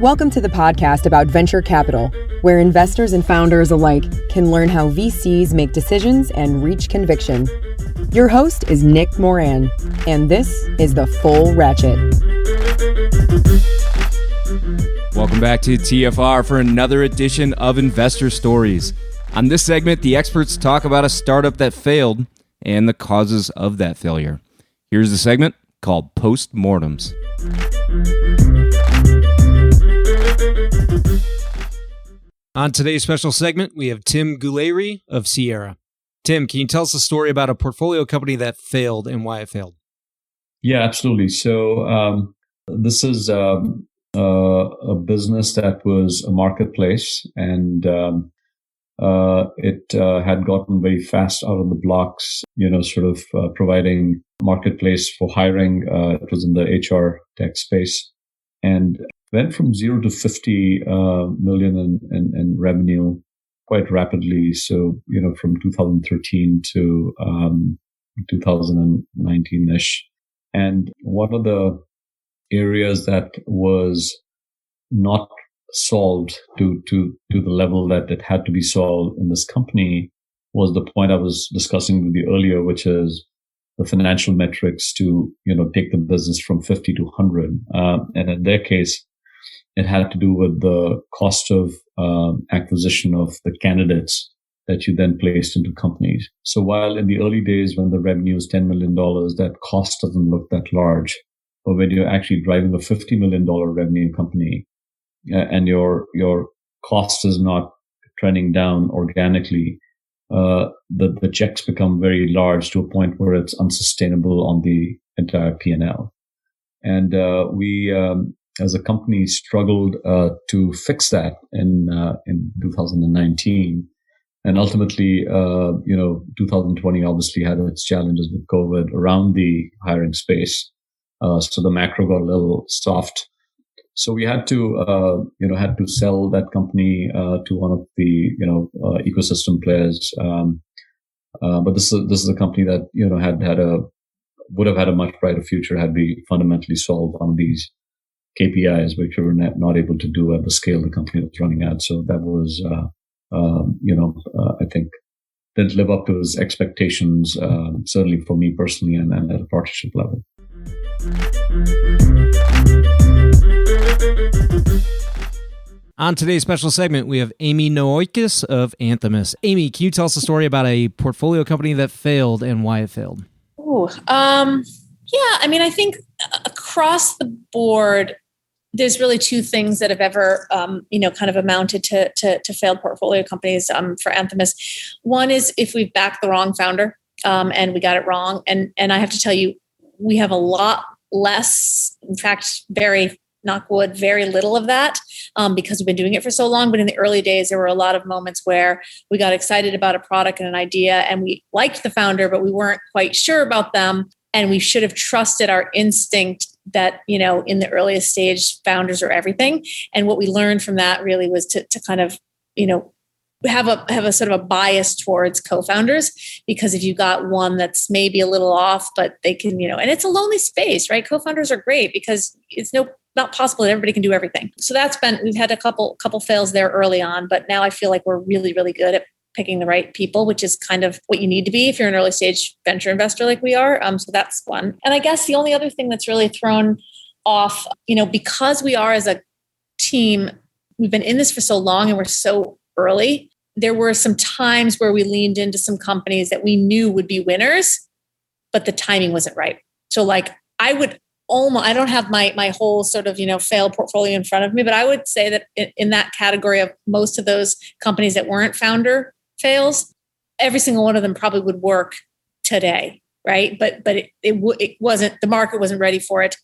Welcome to the podcast about venture capital, where investors and founders alike can learn how VCs make decisions and reach conviction. Your host is Nick Moran, and this is The Full Ratchet. Welcome back to TFR for another edition of Investor Stories. On this segment, the experts talk about a startup that failed and the causes of that failure. Here's the segment called Mortems. On today's special segment, we have Tim Guleri of Sierra. Tim, can you tell us a story about a portfolio company that failed and why it failed? Yeah, absolutely. So this is a business that was a marketplace, and it had gotten very fast out of the blocks, providing marketplace for hiring. It was in the HR tech space and went from 0 to 50 million in revenue quite rapidly. So, from 2013 to 2019-ish. And one of the areas that was not solved to the level that it had to be solved in this company was the point I was discussing with you earlier, which is the financial metrics to, take the business from 50 to 100. And in their case, it had to do with the cost of acquisition of the candidates that you then placed into companies. So while in the early days when the revenue is $10 million, that cost doesn't look that large. But when you're actually driving a $50 million revenue company and your cost is not trending down organically, the checks become very large to a point where it's unsustainable on the entire P&L. And we as a company struggled to fix that in 2019. And ultimately, 2020 obviously had its challenges with COVID around the hiring space. So the macro got a little soft. So we had to sell that company to one of the ecosystem players. But this is a company that would have had a much brighter future had we fundamentally solved one of these KPIs, which we were not able to do at the scale the company was running at. So that was, I think, didn't live up to his expectations, certainly for me personally and at a partnership level. On today's special segment, we have Amy Nauiokas of Anthemis. Amy, can you tell us a story about a portfolio company that failed and why it failed? I think across the board, there's really two things that have ever, kind of amounted to failed portfolio companies for Anthemis. One is if we've backed the wrong founder and we got it wrong. And I have to tell you, we have a lot less, in fact, very knock wood, very little of that because we've been doing it for so long. But in the early days, there were a lot of moments where we got excited about a product and an idea and we liked the founder, but we weren't quite sure about them. And we should have trusted our instinct that, in the earliest stage, founders are everything. And what we learned from that really was to kind of, have a sort of a bias towards co-founders, because if you got one that's maybe a little off, but they can, and it's a lonely space, right? Co-founders are great because it's not possible that everybody can do everything. So we've had a couple fails there early on, but now I feel like we're really, really good at picking the right people, which is kind of what you need to be if you're an early stage venture investor like we are. So that's one. And I guess the only other thing that's really thrown off, because we are as a team, we've been in this for so long and we're so early, there were some times where we leaned into some companies that we knew would be winners, but the timing wasn't right. So like I don't have my whole sort of, failed portfolio in front of me, but I would say that in that category of most of those companies that weren't founder fails, every single one of them probably would work today, right? But it wasn't, the market wasn't ready for it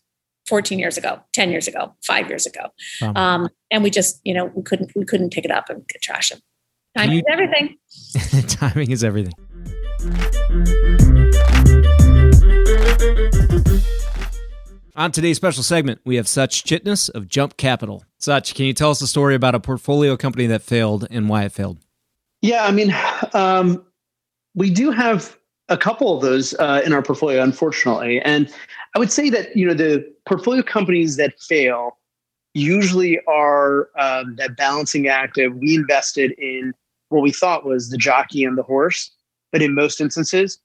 14 years ago, 10 years ago, 5 years ago. And we just, we couldn't pick it up and trash it. Timing is everything. Timing is everything. On today's special segment, we have Sach Chitnis of Jump Capital. Sach, can you tell us a story about a portfolio company that failed and why it failed? Yeah, we do have a couple of those in our portfolio, unfortunately. And I would say that, the portfolio companies that fail usually are that balancing act of we invested in what we thought was the jockey and the horse, but in most instances,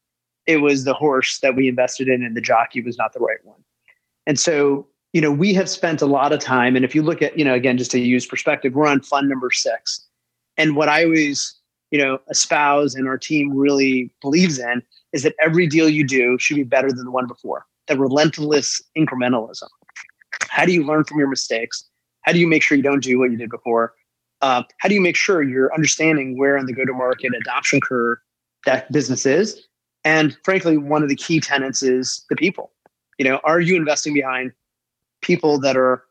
it was the horse that we invested in and the jockey was not the right one. And so, we have spent a lot of time, and if you look at, again, just to use perspective, we're on fund number 6. And what I always, espouse and our team really believes in is that every deal you do should be better than the one before. That relentless incrementalism. How do you learn from your mistakes? How do you make sure you don't do what you did before? How do you make sure you're understanding where in the go-to-market adoption curve that business is? And frankly, one of the key tenets is the people. Are you investing behind people that are,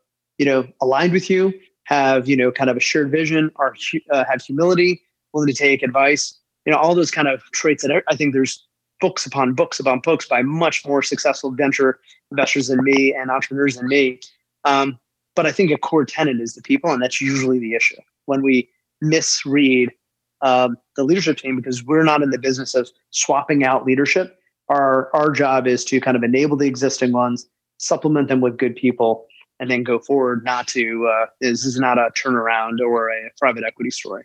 aligned with you, have, kind of a shared vision, have humility, willing to take advice, all those kind of traits that I think there's books upon books upon books by much more successful venture investors than me and entrepreneurs than me. But I think a core tenet is the people, and that's usually the issue when we misread the leadership team, because we're not in the business of swapping out leadership. Our job is to kind of enable the existing ones, supplement them with good people, and then go forward. This is not a turnaround or a private equity story.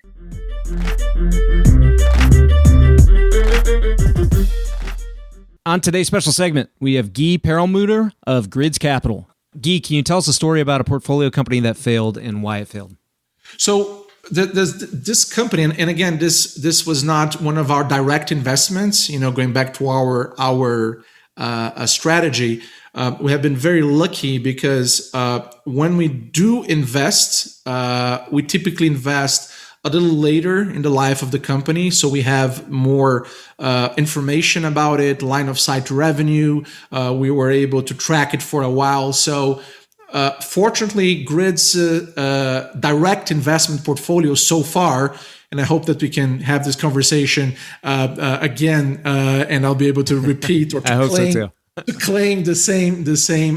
On today's special segment, we have Guy Perelmuter of Grids Capital. Guy, can you tell us a story about a portfolio company that failed and why it failed? So this company, and again, this was not one of our direct investments. Going back to our strategy, we have been very lucky because when we do invest, we typically invest a little later in the life of the company. So we have more information about it, line of sight to revenue. We were able to track it for a while. So fortunately, Grid's direct investment portfolio so far, and I hope that we can have this conversation again, and I'll be able to repeat or to I hope so too. To claim the same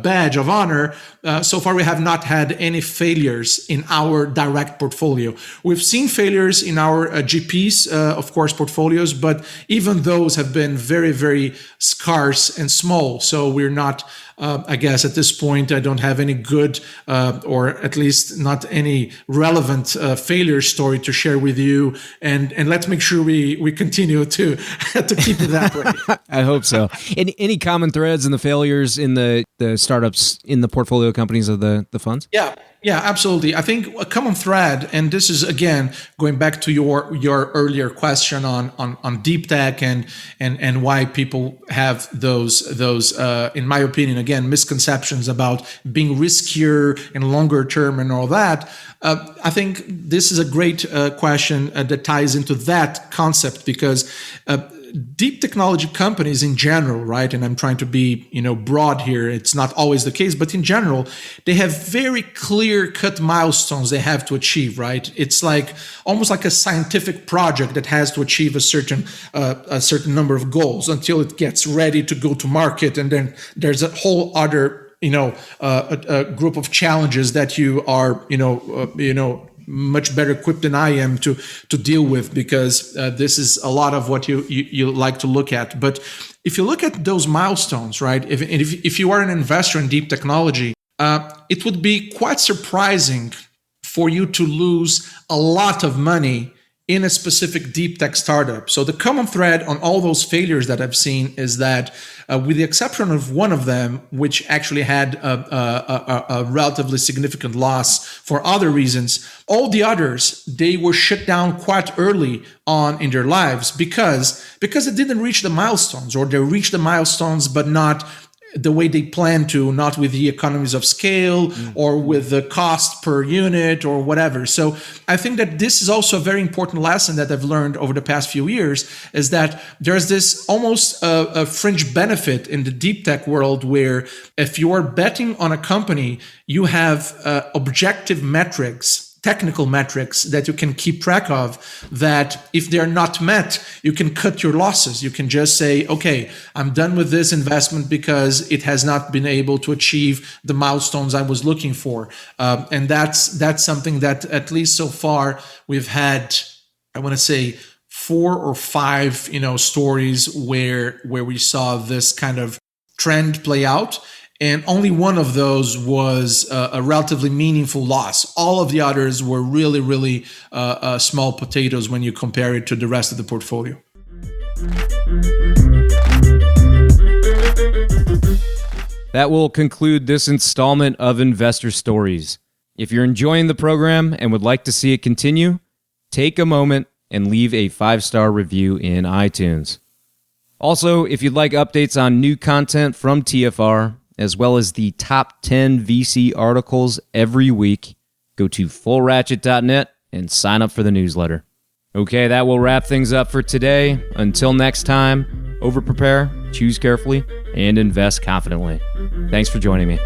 badge of honor. So far, we have not had any failures in our direct portfolio. We've seen failures in our GPs, of course, portfolios, but even those have been very, very scarce and small. So we're not, I guess at this point, I don't have any good or at least not any relevant failure story to share with you. And let's make sure we continue to keep it that way. I hope so. Any common threads in the failures in the startups in the portfolio companies of the funds? Yeah, absolutely. I think a common thread, and this is again going back to your earlier question on deep tech and why people have those in my opinion again misconceptions about being riskier and longer term and all that. I think this is a great question that ties into that concept because deep technology companies in general, right? And I'm trying to be, broad here. It's not always the case, but in general, they have very clear-cut milestones they have to achieve, right? It's like almost like a scientific project that has to achieve a certain number of goals until it gets ready to go to market, and then there's a whole other, a group of challenges that you are, much better equipped than I am to deal with, because this is a lot of what you like to look at. But if you look at those milestones, right, if you are an investor in deep technology, it would be quite surprising for you to lose a lot of money in a specific deep tech startup. So the common thread on all those failures that I've seen is that with the exception of one of them, which actually had a relatively significant loss for other reasons, all the others, they were shut down quite early on in their lives because it didn't reach the milestones, or they reached the milestones, but not the way they plan to, not with the economies of scale or with the cost per unit or whatever. So I think that this is also a very important lesson that I've learned over the past few years, is that there's this almost a fringe benefit in the deep tech world where if you are betting on a company, you have objective metrics, technical metrics that you can keep track of, that if they're not met, you can cut your losses. You can just say, okay, I'm done with this investment because it has not been able to achieve the milestones I was looking for. And that's something that at least so far we've had, I want to say 4 or 5, stories where we saw this kind of trend play out. And only one of those was a relatively meaningful loss. All of the others were really, really small potatoes when you compare it to the rest of the portfolio. That will conclude this installment of Investor Stories. If you're enjoying the program and would like to see it continue, take a moment and leave a 5-star review in iTunes. Also, if you'd like updates on new content from TFR, as well as the top 10 VC articles every week, go to fullratchet.net and sign up for the newsletter. Okay, that will wrap things up for today. Until next time, over-prepare, choose carefully, and invest confidently. Thanks for joining me.